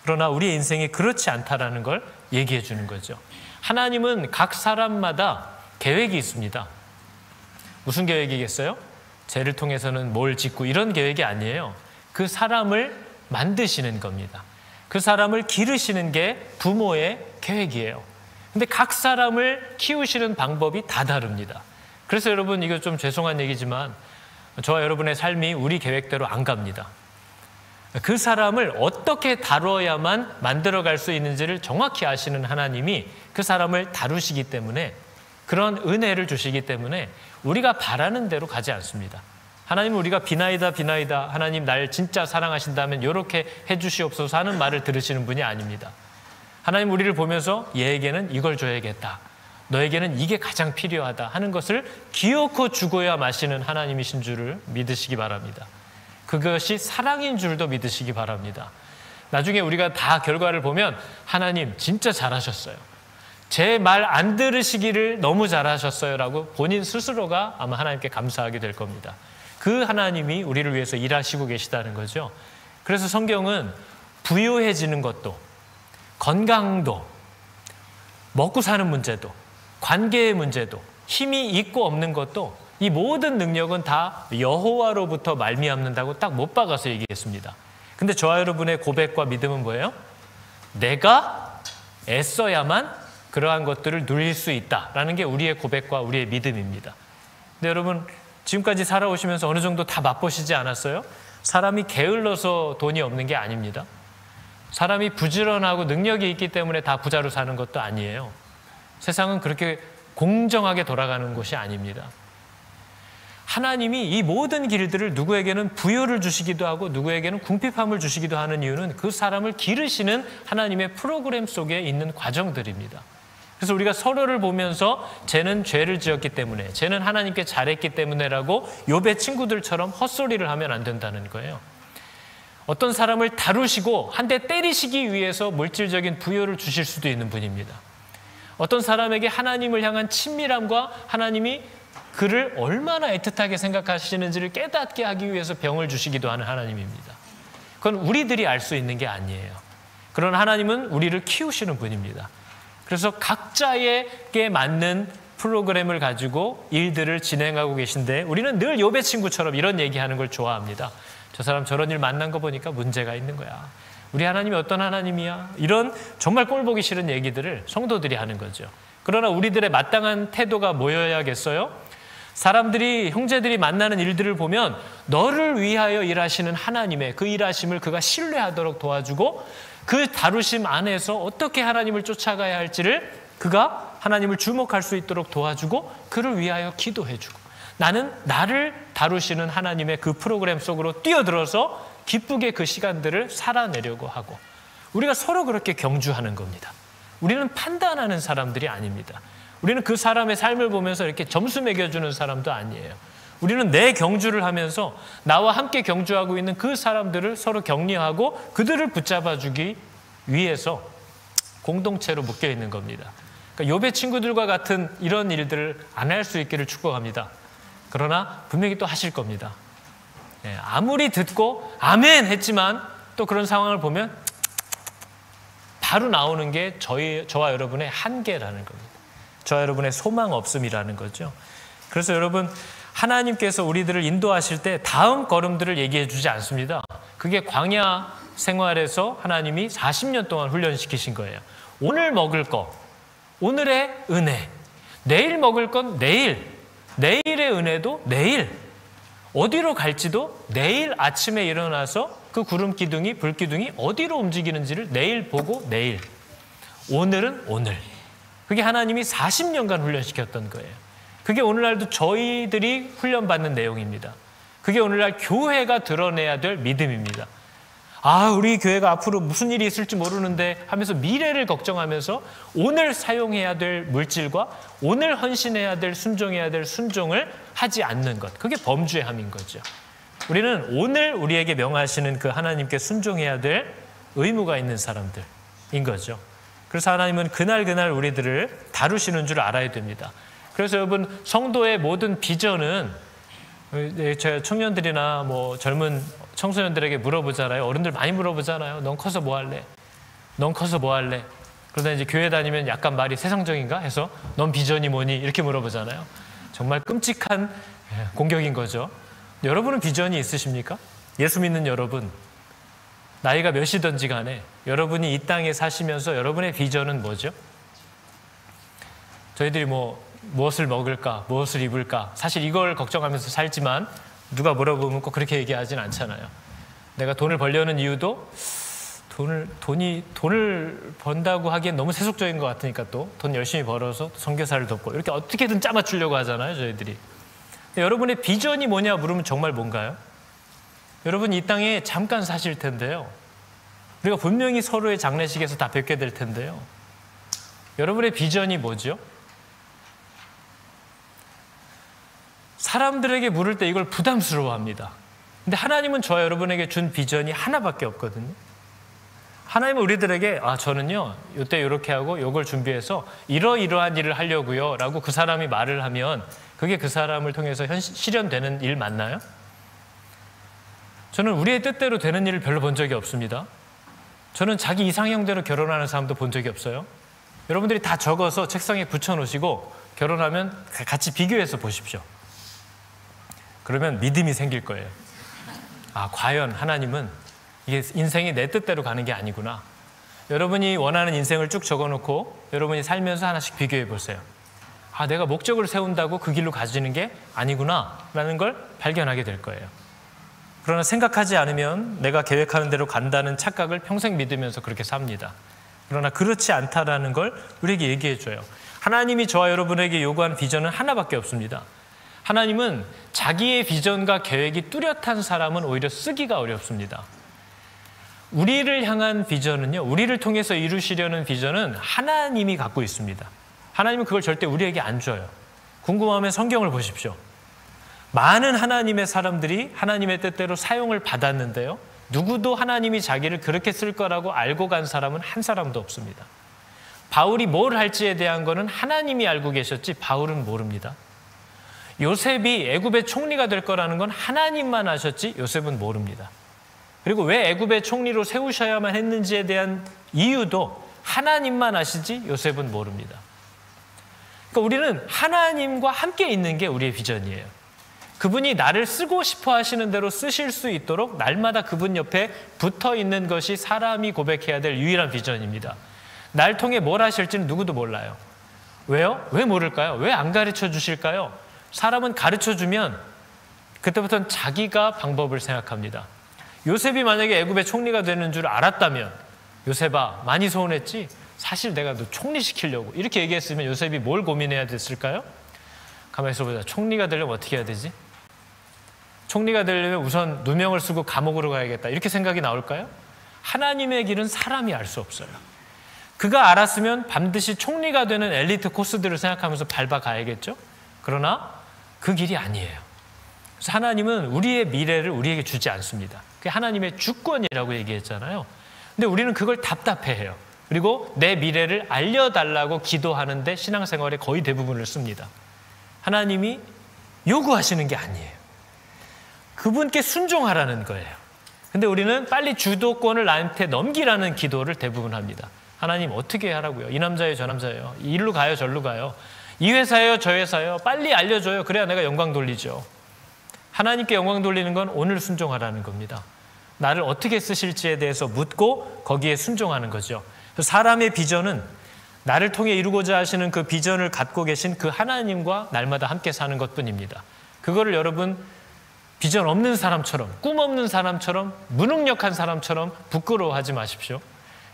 그러나 우리의 인생이 그렇지 않다라는 걸 얘기해 주는 거죠. 하나님은 각 사람마다 계획이 있습니다. 무슨 계획이겠어요? 죄를 통해서는 뭘 짓고 이런 계획이 아니에요. 그 사람을 만드시는 겁니다. 그 사람을 기르시는 게 부모의 계획이에요. 근데 각 사람을 키우시는 방법이 다 다릅니다. 그래서 여러분 이거 좀 죄송한 얘기지만 저와 여러분의 삶이 우리 계획대로 안 갑니다. 그 사람을 어떻게 다뤄야만 만들어갈 수 있는지를 정확히 아시는 하나님이 그 사람을 다루시기 때문에 그런 은혜를 주시기 때문에 우리가 바라는 대로 가지 않습니다. 하나님은 우리가 비나이다 하나님 날 진짜 사랑하신다면 이렇게 해주시옵소서 하는 말을 들으시는 분이 아닙니다. 하나님 우리를 보면서 얘에게는 이걸 줘야겠다. 너에게는 이게 가장 필요하다 하는 것을 기어코 주고야 마시는 하나님이신 줄을 믿으시기 바랍니다. 그것이 사랑인 줄도 믿으시기 바랍니다. 나중에 우리가 다 결과를 보면 하나님 진짜 잘하셨어요. 제 말 안 들으시기를 너무 잘하셨어요 라고 본인 스스로가 아마 하나님께 감사하게 될 겁니다. 그 하나님이 우리를 위해서 일하시고 계시다는 거죠. 그래서 성경은 부유해지는 것도 건강도 먹고 사는 문제도 관계의 문제도 힘이 있고 없는 것도 이 모든 능력은 다 여호와로부터 말미암는다고 딱 못 박아서 얘기했습니다. 근데 저와 여러분의 고백과 믿음은 뭐예요? 내가 애써야만 그러한 것들을 누릴 수 있다라는 게 우리의 고백과 우리의 믿음입니다. 근데 여러분 지금까지 살아오시면서 어느 정도 다 맛보시지 않았어요? 사람이 게을러서 돈이 없는 게 아닙니다. 사람이 부지런하고 능력이 있기 때문에 다 부자로 사는 것도 아니에요. 세상은 그렇게 공정하게 돌아가는 곳이 아닙니다. 하나님이 이 모든 길들을 누구에게는 부여를 주시기도 하고 누구에게는 궁핍함을 주시기도 하는 이유는 그 사람을 기르시는 하나님의 프로그램 속에 있는 과정들입니다. 그래서 우리가 서로를 보면서 쟤는 죄를 지었기 때문에 쟤는 하나님께 잘했기 때문에라고 욥의 친구들처럼 헛소리를 하면 안 된다는 거예요. 어떤 사람을 다루시고 한 대 때리시기 위해서 물질적인 부여를 주실 수도 있는 분입니다. 어떤 사람에게 하나님을 향한 친밀함과 하나님이 그를 얼마나 애틋하게 생각하시는지를 깨닫게 하기 위해서 병을 주시기도 하는 하나님입니다. 그건 우리들이 알 수 있는 게 아니에요. 그런 하나님은 우리를 키우시는 분입니다. 그래서 각자에게 맞는 프로그램을 가지고 일들을 진행하고 계신데 우리는 늘 욥의 친구처럼 이런 얘기하는 걸 좋아합니다. 저 사람 저런 일 만난 거 보니까 문제가 있는 거야. 우리 하나님이 어떤 하나님이야? 이런 정말 꼴보기 싫은 얘기들을 성도들이 하는 거죠. 그러나 우리들의 마땅한 태도가 뭐여야겠어요? 사람들이, 형제들이 만나는 일들을 보면 너를 위하여 일하시는 하나님의 그 일하심을 그가 신뢰하도록 도와주고 그 다루심 안에서 어떻게 하나님을 쫓아가야 할지를 그가 하나님을 주목할 수 있도록 도와주고 그를 위하여 기도해주고 나는 나를 다루시는 하나님의 그 프로그램 속으로 뛰어들어서 기쁘게 그 시간들을 살아내려고 하고 우리가 서로 그렇게 경주하는 겁니다. 우리는 판단하는 사람들이 아닙니다. 우리는 그 사람의 삶을 보면서 이렇게 점수 매겨주는 사람도 아니에요. 우리는 내 경주를 하면서 나와 함께 경주하고 있는 그 사람들을 서로 격려하고 그들을 붙잡아주기 위해서 공동체로 묶여 있는 겁니다. 그러니까 욥의 친구들과 같은 이런 일들을 안 할 수 있기를 축복합니다. 그러나 분명히 또 하실 겁니다. 아무리 듣고 아멘 했지만 또 그런 상황을 보면 바로 나오는 게 저와 여러분의 한계라는 겁니다. 저와 여러분의 소망 없음이라는 거죠. 그래서 여러분 하나님께서 우리들을 인도하실 때 다음 걸음들을 얘기해 주지 않습니다. 그게 광야 생활에서 하나님이 40년 동안 훈련시키신 거예요. 오늘 먹을 거, 오늘의 은혜, 내일 먹을 건 내일, 내일의 은혜도 내일, 어디로 갈지도 내일 아침에 일어나서 그 구름 기둥이, 불 기둥이 어디로 움직이는지를 내일 보고 내일, 오늘은 오늘. 그게 하나님이 40년간 훈련시켰던 거예요. 그게 오늘날도 저희들이 훈련받는 내용입니다. 그게 오늘날 교회가 드러내야 될 믿음입니다. 아, 우리 교회가 앞으로 무슨 일이 있을지 모르는데 하면서 미래를 걱정하면서 오늘 사용해야 될 물질과 오늘 헌신해야 될 순종해야 될 순종을 하지 않는 것. 그게 범죄함인 거죠. 우리는 오늘 우리에게 명하시는 그 하나님께 순종해야 될 의무가 있는 사람들인 거죠. 그래서 하나님은 그날 우리들을 다루시는 줄 알아야 됩니다. 그래서 여러분 성도의 모든 비전은 제 청년들이나 뭐 젊은 청소년들에게 물어보잖아요. 어른들 많이 물어보잖아요. 넌 커서 뭐 할래? 넌 커서 뭐 할래? 그러다 이제 교회 다니면 약간 말이 세상적인가 해서 넌 비전이 뭐니? 이렇게 물어보잖아요. 정말 끔찍한 공격인 거죠. 여러분은 비전이 있으십니까? 예수 믿는 여러분, 나이가 몇이든지 간에 여러분이 이 땅에 사시면서 여러분의 비전은 뭐죠? 저희들이 무엇을 먹을까, 무엇을 입을까, 사실 이걸 걱정하면서 살지만 누가 물어보면 꼭 그렇게 얘기하진 않잖아요. 내가 돈을 벌려는 이유도 돈을 번다고 하기엔 너무 세속적인 것 같으니까 또 돈 열심히 벌어서 선교사를 돕고 이렇게 어떻게든 짜맞추려고 하잖아요, 저희들이. 여러분의 비전이 뭐냐 물으면 정말 뭔가요? 여러분 이 땅에 잠깐 사실 텐데요. 우리가 분명히 서로의 장례식에서 다 뵙게 될 텐데요. 여러분의 비전이 뭐죠? 사람들에게 물을 때 이걸 부담스러워합니다. 근데 하나님은 저와 여러분에게 준 비전이 하나밖에 없거든요. 하나님은 우리들에게 저는요 이때 이렇게 하고 이걸 준비해서 이러이러한 일을 하려고요 라고 그 사람이 말을 하면 그게 그 사람을 통해서 실현되는 일 맞나요? 저는 우리의 뜻대로 되는 일을 별로 본 적이 없습니다. 저는 자기 이상형대로 결혼하는 사람도 본 적이 없어요. 여러분들이 다 적어서 책상에 붙여놓으시고 결혼하면 같이 비교해서 보십시오. 그러면 믿음이 생길 거예요. 과연 하나님은 이게 인생이 내 뜻대로 가는 게 아니구나. 여러분이 원하는 인생을 쭉 적어놓고 여러분이 살면서 하나씩 비교해 보세요. 내가 목적을 세운다고 그 길로 가지는 게 아니구나 라는 걸 발견하게 될 거예요. 그러나 생각하지 않으면 내가 계획하는 대로 간다는 착각을 평생 믿으면서 그렇게 삽니다. 그러나 그렇지 않다라는 걸 우리에게 얘기해 줘요. 하나님이 저와 여러분에게 요구하는 비전은 하나밖에 없습니다. 하나님은 자기의 비전과 계획이 뚜렷한 사람은 오히려 쓰기가 어렵습니다. 우리를 향한 비전은요, 우리를 통해서 이루시려는 비전은 하나님이 갖고 있습니다. 하나님은 그걸 절대 우리에게 안 줘요. 궁금하면 성경을 보십시오. 많은 하나님의 사람들이 하나님의 뜻대로 사용을 받았는데요. 누구도 하나님이 자기를 그렇게 쓸 거라고 알고 간 사람은 한 사람도 없습니다. 바울이 뭘 할지에 대한 거는 하나님이 알고 계셨지 바울은 모릅니다. 요셉이 애굽의 총리가 될 거라는 건 하나님만 아셨지 요셉은 모릅니다. 그리고 왜 애굽의 총리로 세우셔야만 했는지에 대한 이유도 하나님만 아시지 요셉은 모릅니다. 그러니까 우리는 하나님과 함께 있는 게 우리의 비전이에요. 그분이 나를 쓰고 싶어 하시는 대로 쓰실 수 있도록 날마다 그분 옆에 붙어 있는 것이 사람이 고백해야 될 유일한 비전입니다. 날 통해 뭘 하실지는 누구도 몰라요. 왜요? 왜 모를까요? 왜 안 가르쳐 주실까요? 사람은 가르쳐 주면 그때부터는 자기가 방법을 생각합니다. 요셉이 만약에 애굽의 총리가 되는 줄 알았다면 요셉아 많이 서운했지? 사실 내가 너 총리 시키려고 이렇게 얘기했으면 요셉이 뭘 고민해야 됐을까요? 가만히 있어보자. 총리가 되려면 어떻게 해야 되지? 총리가 되려면 우선 누명을 쓰고 감옥으로 가야겠다 이렇게 생각이 나올까요? 하나님의 길은 사람이 알 수 없어요. 그가 알았으면 반드시 총리가 되는 엘리트 코스들을 생각하면서 밟아가야겠죠? 그러나 그 길이 아니에요. 그래서 하나님은 우리의 미래를 우리에게 주지 않습니다. 그게 하나님의 주권이라고 얘기했잖아요. 근데 우리는 그걸 답답해해요. 그리고 내 미래를 알려달라고 기도하는데 신앙생활의 거의 대부분을 씁니다. 하나님이 요구하시는 게 아니에요. 그분께 순종하라는 거예요. 근데 우리는 빨리 주도권을 나한테 넘기라는 기도를 대부분 합니다. 하나님 어떻게 하라고요? 이 남자예요, 저 남자예요. 이리로 가요, 저리로 가요. 이 회사예요, 저 회사예요. 빨리 알려줘요. 그래야 내가 영광 돌리죠. 하나님께 영광 돌리는 건 오늘 순종하라는 겁니다. 나를 어떻게 쓰실지에 대해서 묻고 거기에 순종하는 거죠. 사람의 비전은 나를 통해 이루고자 하시는 그 비전을 갖고 계신 그 하나님과 날마다 함께 사는 것뿐입니다. 그거를 여러분 비전 없는 사람처럼, 꿈 없는 사람처럼, 무능력한 사람처럼 부끄러워하지 마십시오.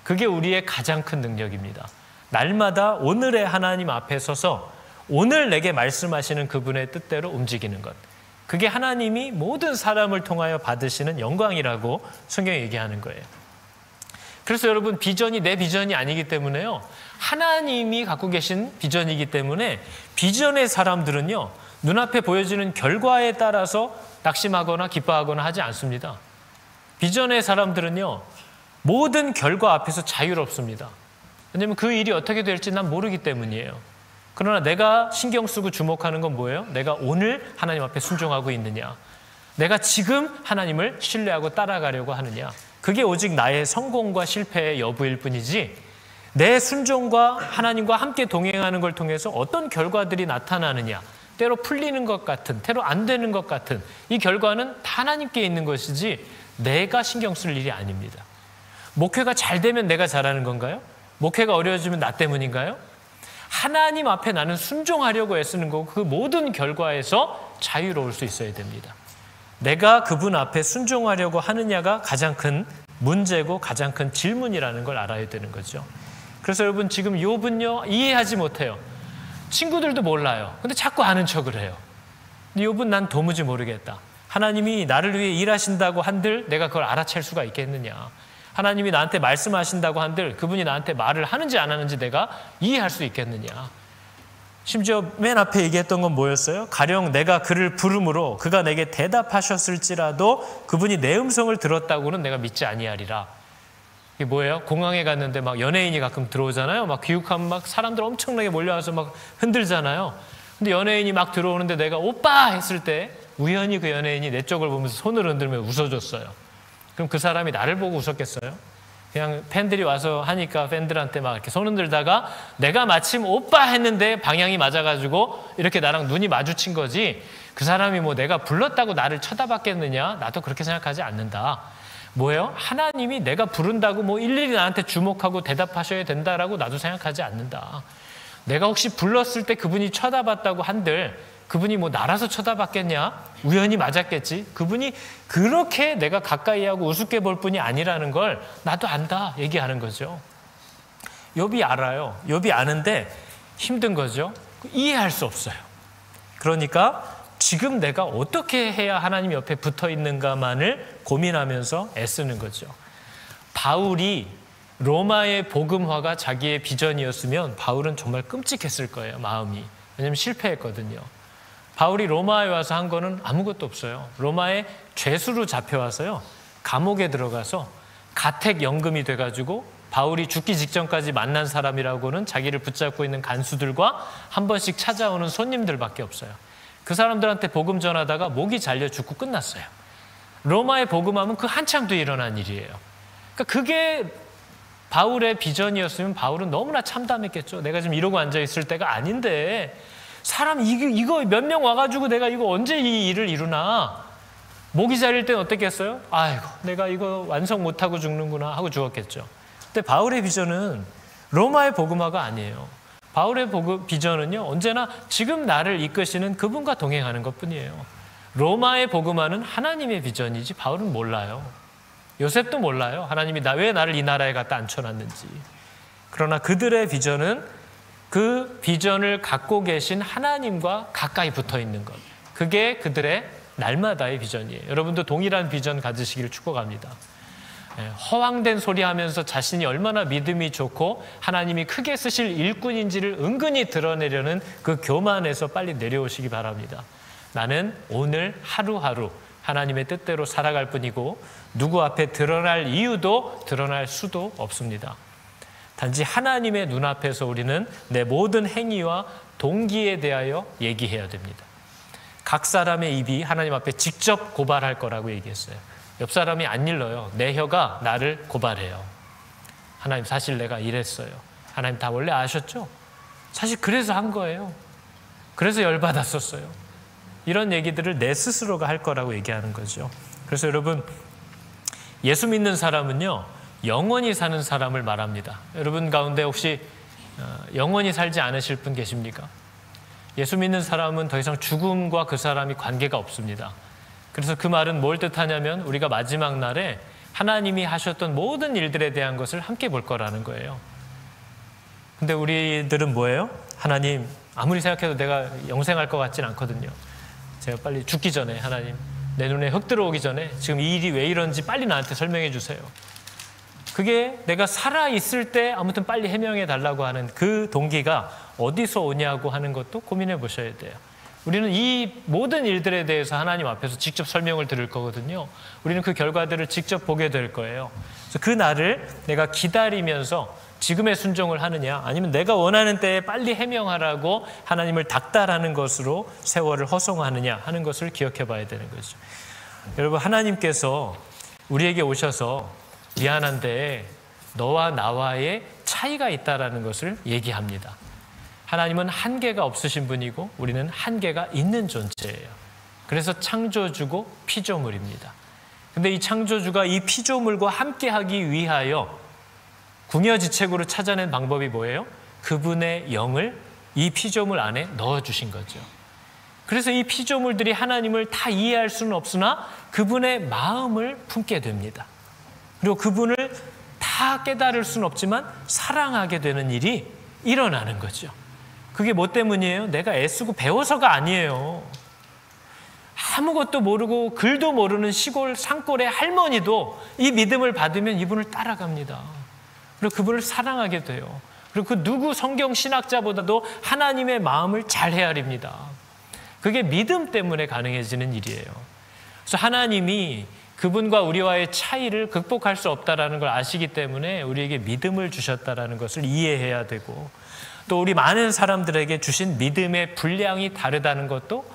그게 우리의 가장 큰 능력입니다. 날마다 오늘의 하나님 앞에 서서 오늘 내게 말씀하시는 그분의 뜻대로 움직이는 것. 그게 하나님이 모든 사람을 통하여 받으시는 영광이라고 성경이 얘기하는 거예요. 그래서 여러분 비전이 내 비전이 아니기 때문에요. 하나님이 갖고 계신 비전이기 때문에 비전의 사람들은요. 눈앞에 보여지는 결과에 따라서 낙심하거나 기뻐하거나 하지 않습니다. 비전의 사람들은요. 모든 결과 앞에서 자유롭습니다. 왜냐하면 그 일이 어떻게 될지 난 모르기 때문이에요. 그러나 내가 신경 쓰고 주목하는 건 뭐예요? 내가 오늘 하나님 앞에 순종하고 있느냐? 내가 지금 하나님을 신뢰하고 따라가려고 하느냐? 그게 오직 나의 성공과 실패의 여부일 뿐이지 내 순종과 하나님과 함께 동행하는 걸 통해서 어떤 결과들이 나타나느냐? 때로 풀리는 것 같은, 때로 안 되는 것 같은 이 결과는 다 하나님께 있는 것이지 내가 신경 쓸 일이 아닙니다. 목회가 잘 되면 내가 잘하는 건가요? 목회가 어려워지면 나 때문인가요? 하나님 앞에 나는 순종하려고 애쓰는 거고 그 모든 결과에서 자유로울 수 있어야 됩니다. 내가 그분 앞에 순종하려고 하느냐가 가장 큰 문제고 가장 큰 질문이라는 걸 알아야 되는 거죠. 그래서 여러분 지금 욥은요 이해하지 못해요. 친구들도 몰라요. 근데 자꾸 아는 척을 해요. 근데 욥은 난 도무지 모르겠다. 하나님이 나를 위해 일하신다고 한들 내가 그걸 알아챌 수가 있겠느냐. 하나님이 나한테 말씀하신다고 한들 그분이 나한테 말을 하는지 안 하는지 내가 이해할 수 있겠느냐. 심지어 맨 앞에 얘기했던 건 뭐였어요? 가령 내가 그를 부름으로 그가 내게 대답하셨을지라도 그분이 내 음성을 들었다고는 내가 믿지 아니하리라. 이게 뭐예요? 공항에 갔는데 막 연예인이 가끔 들어오잖아요. 막 귀국하면 막 사람들 엄청나게 몰려와서 막 흔들잖아요. 근데 연예인이 막 들어오는데 내가 오빠 했을 때 우연히 그 연예인이 내 쪽을 보면서 손을 흔들며 웃어줬어요. 그럼 그 사람이 나를 보고 웃었겠어요? 그냥 팬들이 와서 하니까 팬들한테 막 이렇게 손 흔들다가 내가 마침 오빠 했는데 방향이 맞아가지고 이렇게 나랑 눈이 마주친 거지 그 사람이 뭐 내가 불렀다고 나를 쳐다봤겠느냐? 나도 그렇게 생각하지 않는다. 뭐예요? 하나님이 내가 부른다고 뭐 일일이 나한테 주목하고 대답하셔야 된다라고 나도 생각하지 않는다. 내가 혹시 불렀을 때 그분이 쳐다봤다고 한들 그분이 뭐 나라서 쳐다봤겠냐? 우연히 맞았겠지. 그분이 그렇게 내가 가까이 하고 우습게 볼 뿐이 아니라는 걸 나도 안다 얘기하는 거죠. 욥이 알아요. 욥이 아는데 힘든 거죠. 이해할 수 없어요. 그러니까 지금 내가 어떻게 해야 하나님 옆에 붙어 있는가만을 고민하면서 애쓰는 거죠. 바울이 로마의 복음화가 자기의 비전이었으면 바울은 정말 끔찍했을 거예요. 마음이. 왜냐하면 실패했거든요. 바울이 로마에 와서 한 거는 아무것도 없어요. 로마에 죄수로 잡혀와서요. 감옥에 들어가서 가택연금이 돼가지고 바울이 죽기 직전까지 만난 사람이라고는 자기를 붙잡고 있는 간수들과 한 번씩 찾아오는 손님들밖에 없어요. 그 사람들한테 복음 전하다가 목이 잘려 죽고 끝났어요. 로마에 복음하면 그 한참 뒤에 일어난 일이에요. 그러니까 그게 바울의 비전이었으면 바울은 너무나 참담했겠죠. 내가 지금 이러고 앉아있을 때가 아닌데 사람 이거 몇 명 와가지고 내가 이거 언제 이 일을 이루나. 목이 잘릴 땐 어땠겠어요? 아이고 내가 이거 완성 못하고 죽는구나 하고 죽었겠죠. 근데 바울의 비전은 로마의 복음화가 아니에요. 바울의 비전은요, 언제나 지금 나를 이끄시는 그분과 동행하는 것뿐이에요. 로마의 복음화는 하나님의 비전이지 바울은 몰라요. 요셉도 몰라요. 하나님이 왜 나를 이 나라에 갖다 앉혀놨는지. 그러나 그들의 비전은 그 비전을 갖고 계신 하나님과 가까이 붙어 있는 것. 그게 그들의 날마다의 비전이에요. 여러분도 동일한 비전 가지시기를 축복합니다. 허황된 소리 하면서 자신이 얼마나 믿음이 좋고 하나님이 크게 쓰실 일꾼인지를 은근히 드러내려는 그 교만에서 빨리 내려오시기 바랍니다. 나는 오늘 하루하루 하나님의 뜻대로 살아갈 뿐이고 누구 앞에 드러날 이유도 드러날 수도 없습니다. 단지 하나님의 눈앞에서 우리는 내 모든 행위와 동기에 대하여 얘기해야 됩니다. 각 사람의 입이 하나님 앞에 직접 고발할 거라고 얘기했어요. 옆 사람이 안 일러요. 내 혀가 나를 고발해요. 하나님 사실 내가 이랬어요. 하나님 다 원래 아셨죠? 사실 그래서 한 거예요. 그래서 열받았었어요. 이런 얘기들을 내 스스로가 할 거라고 얘기하는 거죠. 그래서 여러분, 예수 믿는 사람은요, 영원히 사는 사람을 말합니다. 여러분 가운데 혹시 영원히 살지 않으실 분 계십니까? 예수 믿는 사람은 더 이상 죽음과 그 사람이 관계가 없습니다. 그래서 그 말은 뭘 뜻하냐면 우리가 마지막 날에 하나님이 하셨던 모든 일들에 대한 것을 함께 볼 거라는 거예요. 근데 우리들은 뭐예요? 하나님, 아무리 생각해도 내가 영생할 것 같진 않거든요. 제가 빨리 죽기 전에 하나님, 내 눈에 흙 들어오기 전에 지금 이 일이 왜 이런지 빨리 나한테 설명해 주세요. 그게 내가 살아있을 때 아무튼 빨리 해명해 달라고 하는 그 동기가 어디서 오냐고 하는 것도 고민해 보셔야 돼요. 우리는 이 모든 일들에 대해서 하나님 앞에서 직접 설명을 들을 거거든요. 우리는 그 결과들을 직접 보게 될 거예요. 그래서 그 날을 내가 기다리면서 지금의 순종을 하느냐, 아니면 내가 원하는 때에 빨리 해명하라고 하나님을 닥달하는 것으로 세월을 허송하느냐 하는 것을 기억해 봐야 되는 거죠. 여러분, 하나님께서 우리에게 오셔서 미안한데 너와 나와의 차이가 있다라는 것을 얘기합니다. 하나님은 한계가 없으신 분이고 우리는 한계가 있는 존재예요. 그래서 창조주고 피조물입니다. 근데 이 창조주가 이 피조물과 함께하기 위하여 궁여지책으로 찾아낸 방법이 뭐예요? 그분의 영을 이 피조물 안에 넣어주신 거죠. 그래서 이 피조물들이 하나님을 다 이해할 수는 없으나 그분의 마음을 품게 됩니다. 그리고 그분을 다 깨달을 수는 없지만 사랑하게 되는 일이 일어나는 거죠. 그게 뭐 때문이에요? 내가 애쓰고 배워서가 아니에요. 아무것도 모르고 글도 모르는 시골 산골의 할머니도 이 믿음을 받으면 이분을 따라갑니다. 그리고 그분을 사랑하게 돼요. 그리고 그 누구 성경 신학자보다도 하나님의 마음을 잘 헤아립니다. 그게 믿음 때문에 가능해지는 일이에요. 그래서 하나님이 그분과 우리와의 차이를 극복할 수 없다는 걸 아시기 때문에 우리에게 믿음을 주셨다는 것을 이해해야 되고, 또 우리 많은 사람들에게 주신 믿음의 분량이 다르다는 것도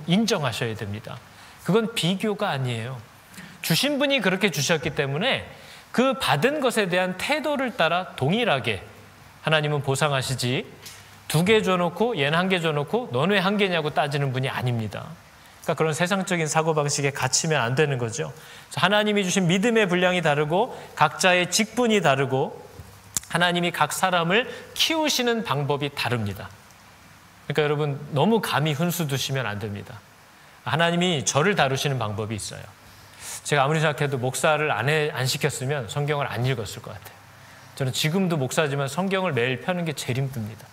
인정하셔야 됩니다. 그건 비교가 아니에요. 주신 분이 그렇게 주셨기 때문에 그 받은 것에 대한 태도를 따라 동일하게 하나님은 보상하시지, 2개 줘놓고 얘는 1개 줘놓고 넌 왜 1개냐고 따지는 분이 아닙니다. 그러니까 그런 세상적인 사고방식에 갇히면 안 되는 거죠. 하나님이 주신 믿음의 분량이 다르고 각자의 직분이 다르고 하나님이 각 사람을 키우시는 방법이 다릅니다. 그러니까 여러분, 너무 감히 훈수 두시면 안 됩니다. 하나님이 저를 다루시는 방법이 있어요. 제가 아무리 생각해도 목사를 안 시켰으면 성경을 안 읽었을 것 같아요. 저는 지금도 목사지만 성경을 매일 펴는 게 제일 힘듭니다.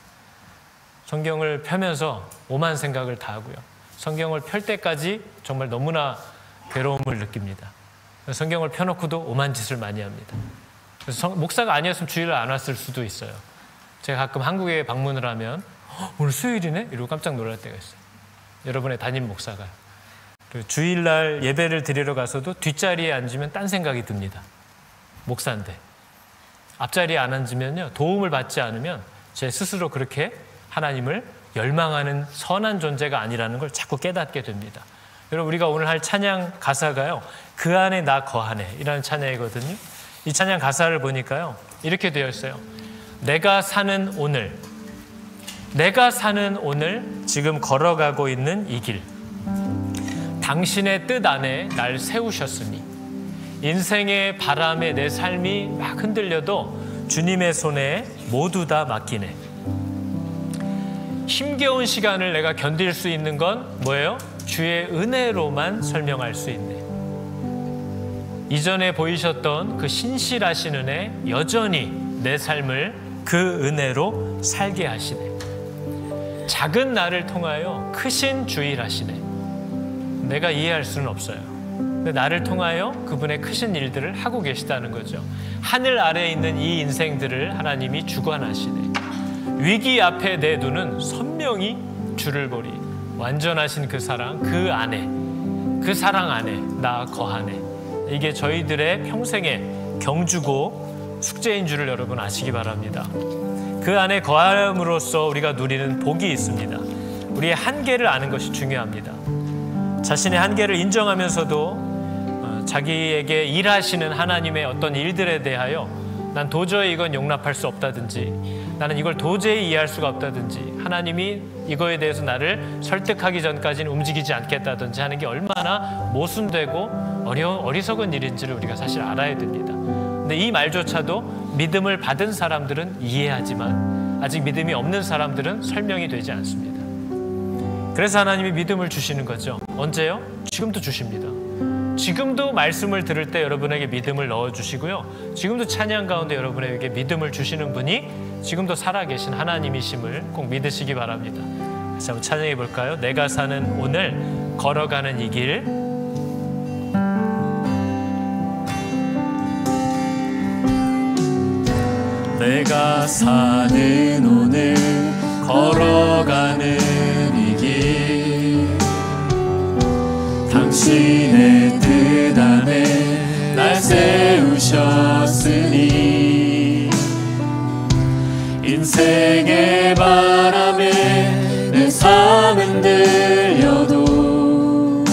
성경을 펴면서 오만 생각을 다 하고요. 성경을 펼 때까지 정말 너무나 괴로움을 느낍니다. 성경을 펴놓고도 오만 짓을 많이 합니다. 그래서 목사가 아니었으면 주일을 안 왔을 수도 있어요. 제가 가끔 한국에 방문을 하면 오늘 수요일이네? 이러고 깜짝 놀랄 때가 있어요. 여러분의 담임 목사가. 그리고 주일날 예배를 드리러 가서도 뒷자리에 앉으면 딴 생각이 듭니다. 목사인데. 앞자리에 안 앉으면요, 도움을 받지 않으면 제 스스로 그렇게 하나님을 멸망하는 선한 존재가 아니라는 걸 자꾸 깨닫게 됩니다. 여러분, 우리가 오늘 할 찬양 가사가요, 그 안에 나 거하네 이라는 찬양이거든요. 이 찬양 가사를 보니까요, 이렇게 되어 있어요. 내가 사는 오늘, 내가 사는 오늘, 지금 걸어가고 있는 이 길, 당신의 뜻 안에 날 세우셨으니, 인생의 바람에 내 삶이 막 흔들려도 주님의 손에 모두 다 맡기네. 힘겨운 시간을 내가 견딜 수 있는 건 뭐예요? 주의 은혜로만 설명할 수 있네. 이전에 보이셨던 그 신실하신 은혜, 여전히 내 삶을 그 은혜로 살게 하시네. 작은 나를 통하여 크신 주일하시네. 내가 이해할 수는 없어요. 근데 나를 통하여 그분의 크신 일들을 하고 계시다는 거죠. 하늘 아래에 있는 이 인생들을 하나님이 주관하시네. 위기 앞에 내 눈은 선명히 주를 보리. 완전하신 그 사랑, 그 안에, 그 사랑 안에 나 거하네. 이게 저희들의 평생의 경주고 숙제인 줄을 여러분 아시기 바랍니다. 그 안에 거함으로써 우리가 누리는 복이 있습니다. 우리의 한계를 아는 것이 중요합니다. 자신의 한계를 인정하면서도 자기에게 일하시는 하나님의 어떤 일들에 대하여 난 도저히 이건 용납할 수 없다든지, 나는 이걸 도저히 이해할 수가 없다든지, 하나님이 이거에 대해서 나를 설득하기 전까지는 움직이지 않겠다든지 하는 게 얼마나 모순되고 어리석은 일인지를 우리가 사실 알아야 됩니다. 근데 이 말조차도 믿음을 받은 사람들은 이해하지만 아직 믿음이 없는 사람들은 설명이 되지 않습니다. 그래서 하나님이 믿음을 주시는 거죠. 언제요? 지금도 주십니다. 지금도 말씀을 들을 때 여러분에게 믿음을 넣어주시고요. 지금도 찬양 가운데 여러분에게 믿음을 주시는 분이 지금도 살아계신 하나님이심을 꼭 믿으시기 바랍니다. 다시 한번 찬양해 볼까요? 내가 사는 오늘, 걸어가는 이 길, 내가 사는 오늘, 걸어가는 이 길, 당신의 뜻 안에 날 세우셨으니, 인생의 바람에 내 삶은 들려도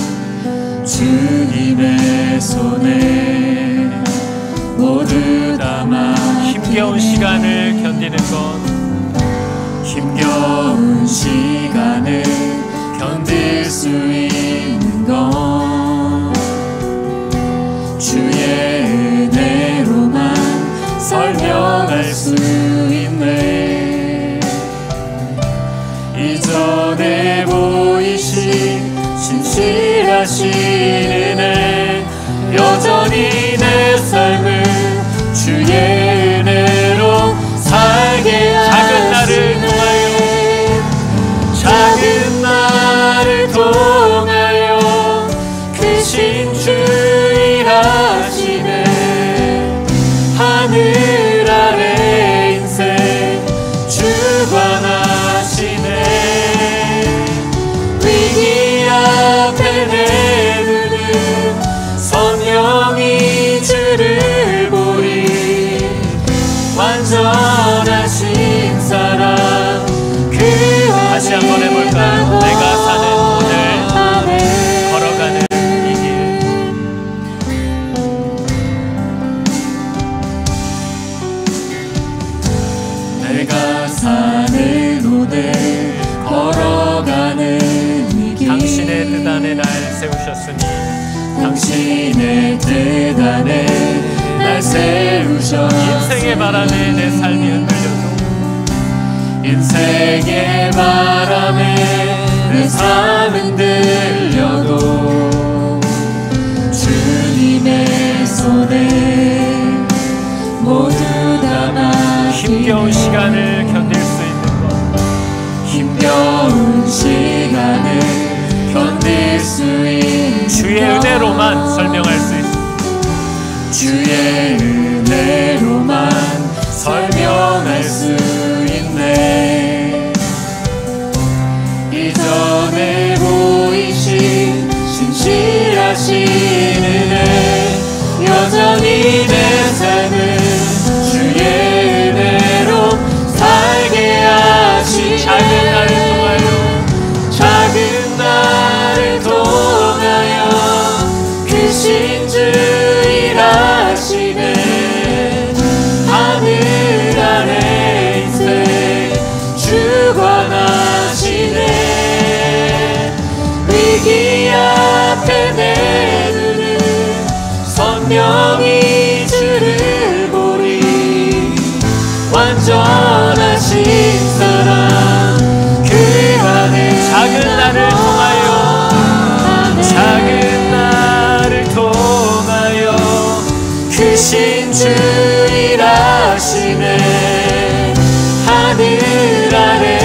주님의 손에 모두 담아. 힘겨운 시간을 견디는 것, 힘겨운 시간을 견딜 수 있는 건 주의 은혜로만 설명할 수 있네. 이전에 보이신 신실하신 은혜, 여전히 내 삶을 주의 은혜로 살게 하시네. 작은 나를 통하여 크신 주 일하시네. 하늘 아래 인생 주관하시네. 위기 앞에 내 눈은 선명히 주를 보리. 완전하신 사랑, 그 다시 한번 해볼까요? 내가 사는 오늘, 걸어가는 이 길, 내가 사는 오늘, 걸어가는 이 길, 당신의 뜻 안에 날 세우셨으니, 당신의 뜻 안에 날 세우셨으니, 인생의 바람에 내 삶이 흔들려도, 인생의 바람에 내 삶은 들려도 주님의 손에 모두 담아. 힘겨운 시간을 견딜 수 있는 것, 힘겨운 시간을 견딜 수 있는 주의 은혜로만 설명할 수 있습니다. 주의 은혜로만 설명할 수 있네. 이전에 보이신 신실하신 은혜, 여전히 내 삶을 주의 은혜로 살게 하시네. 작은 나를 통하여 선명히 주를 보리. 완전하신 사랑 그 안에 작은 나를 통하여 작은 나를 통하여 크신 주 일하시네. 하늘 아래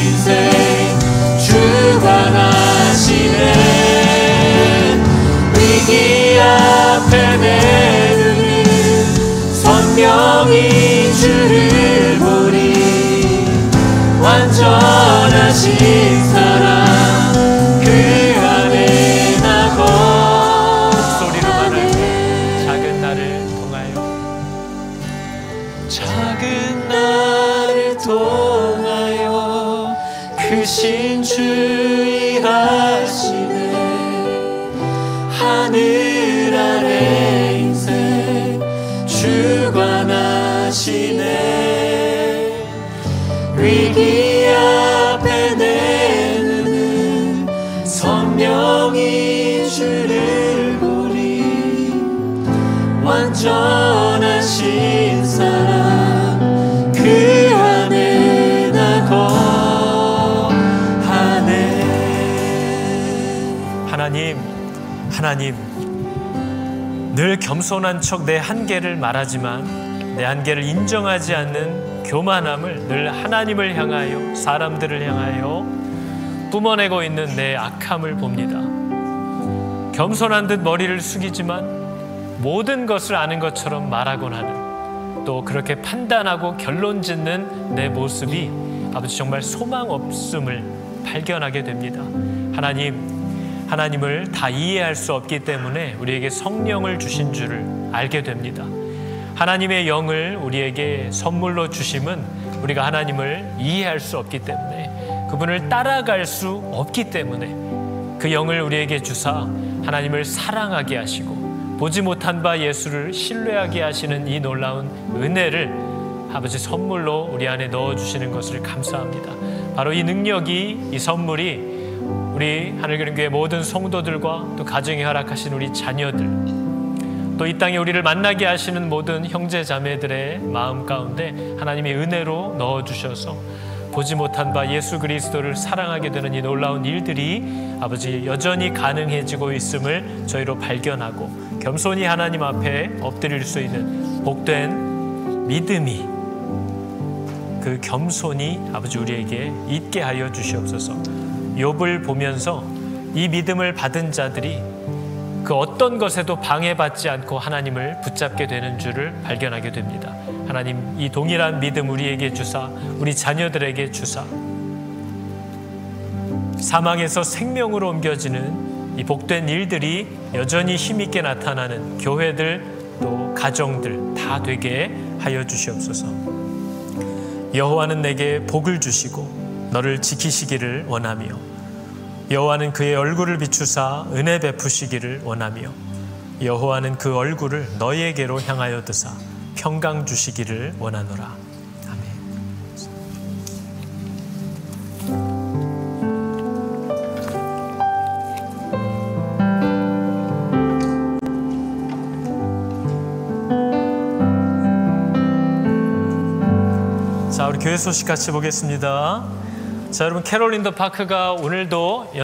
인생 주관하시네. 위기 앞에 내 눈은 선명히 주를 보리. 완전하신 사랑 그 안에 나고 소리로 말할게. 작은 나를 통하여 작은 나를 통하여 크신 주 일하시네. 하늘 아래 인생 주관하시네. 위기 앞에 내 눈은 선명히 주를 보리. 완전하신 사랑 그 안에 나 거하네. 하나님, 늘 겸손한 척 내 한계를 말하지만 내 한계를 인정하지 않는 교만함을 늘 하나님을 향하여 사람들을 향하여 뿜어내고 있는 내 악함을 봅니다. 겸손한 듯 머리를 숙이지만 모든 것을 아는 것처럼 말하곤 하는, 또 그렇게 판단하고 결론 짓는 내 모습이 아버지 정말 소망 없음을 발견하게 됩니다. 하나님을 다 이해할 수 없기 때문에 우리에게 성령을 주신 줄을 알게 됩니다. 하나님의 영을 우리에게 선물로 주심은 우리가 하나님을 이해할 수 없기 때문에, 그분을 따라갈 수 없기 때문에 그 영을 우리에게 주사 하나님을 사랑하게 하시고 보지 못한 바 예수를 신뢰하게 하시는 이 놀라운 은혜를 아버지 선물로 우리 안에 넣어주시는 것을 감사합니다. 바로 이 능력이, 이 선물이 우리 하늘교회 모든 성도들과 또 가정에 허락하신 우리 자녀들, 또 이 땅에 우리를 만나게 하시는 모든 형제 자매들의 마음 가운데 하나님의 은혜로 넣어주셔서 보지 못한 바 예수 그리스도를 사랑하게 되는 이 놀라운 일들이 아버지 여전히 가능해지고 있음을 저희로 발견하고 겸손히 하나님 앞에 엎드릴 수 있는 복된 믿음이, 그 겸손이 아버지 우리에게 있게 하여 주시옵소서. 욥을 보면서 이 믿음을 받은 자들이 그 어떤 것에도 방해받지 않고 하나님을 붙잡게 되는 줄을 발견하게 됩니다. 하나님, 이 동일한 믿음 우리에게 주사, 우리 자녀들에게 주사, 사망에서 생명으로 옮겨지는 이 복된 일들이 여전히 힘있게 나타나는 교회들, 또 가정들 다 되게 하여 주시옵소서. 여호와는 내게 복을 주시고 너를 지키시기를 원하며, 여호와는 그의 얼굴을 비추사 은혜 베푸시기를 원하며, 여호와는 그 얼굴을 너희에게로 향하여 드사 평강 주시기를 원하노라. 아멘. 자, 우리 교회 소식 같이 보겠습니다. 자, 여러분, 캐롤 인 더 파크가 오늘도